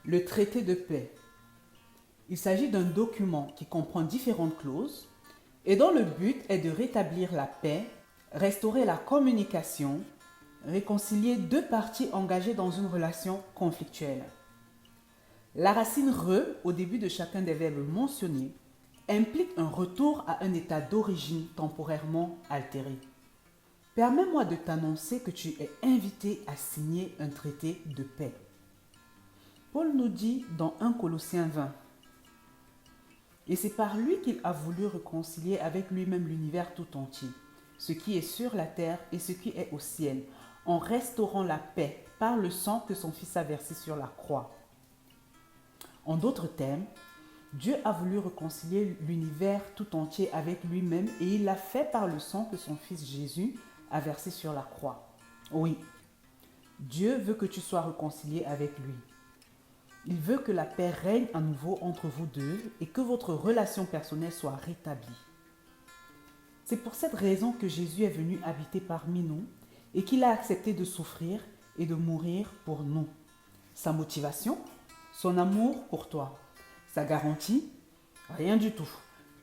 Le traité de paix. Il s'agit d'un document qui comprend différentes clauses et dont le but est de rétablir la paix, restaurer la communication, réconcilier deux parties engagées dans une relation conflictuelle. La racine re au début de chacun des verbes mentionnés implique un retour à un état d'origine temporairement altéré. Permets-moi de t'annoncer que tu es invité à signer un traité de paix. Paul nous dit dans 1 Colossiens 20, « Et c'est par lui qu'il a voulu réconcilier avec lui-même l'univers tout entier, ce qui est sur la terre et ce qui est au ciel, en restaurant la paix par le sang que son Fils a versé sur la croix. » En d'autres termes, Dieu a voulu réconcilier l'univers tout entier avec lui-même et il l'a fait par le sang que son Fils Jésus a versé sur la croix. Oui, Dieu veut que tu sois réconcilié avec lui. Il veut que la paix règne à nouveau entre vous deux et que votre relation personnelle soit rétablie. C'est pour cette raison que Jésus est venu habiter parmi nous et qu'il a accepté de souffrir et de mourir pour nous. Sa motivation, son amour pour toi. Sa garantie, rien du tout,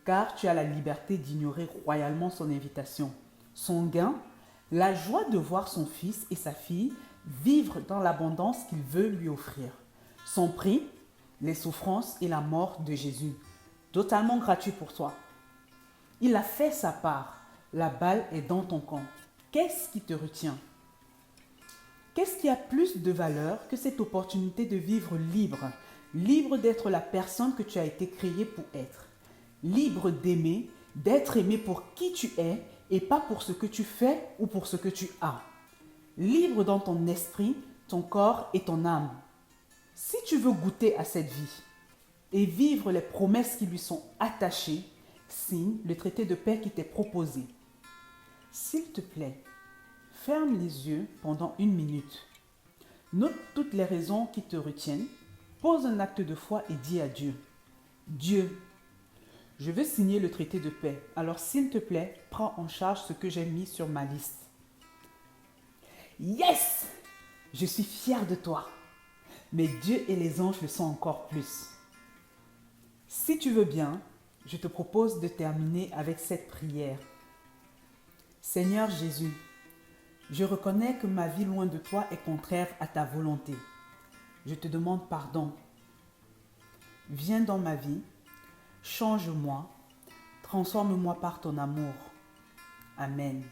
car tu as la liberté d'ignorer royalement son invitation. Son gain, la joie de voir son fils et sa fille vivre dans l'abondance qu'il veut lui offrir. Son prix, les souffrances et la mort de Jésus, totalement gratuit pour toi. Il a fait sa part, la balle est dans ton camp. Qu'est-ce qui te retient? Qu'est-ce qui a plus de valeur que cette opportunité de vivre libre, libre d'être la personne que tu as été créé pour être, libre d'aimer, d'être aimé pour qui tu es et pas pour ce que tu fais ou pour ce que tu as, libre dans ton esprit, ton corps et ton âme. Si tu veux goûter à cette vie et vivre les promesses qui lui sont attachées, signe le traité de paix qui t'est proposé. S'il te plaît, ferme les yeux pendant 1 minute. Note toutes les raisons qui te retiennent. Pose un acte de foi et dis à Dieu, « Dieu, je veux signer le traité de paix. Alors s'il te plaît, prends en charge ce que j'ai mis sur ma liste. » Yes! Je suis fière de toi. Mais Dieu et les anges le sont encore plus. Si tu veux bien, je te propose de terminer avec cette prière. Seigneur Jésus, je reconnais que ma vie loin de toi est contraire à ta volonté. Je te demande pardon. Viens dans ma vie, change-moi, transforme-moi par ton amour. Amen.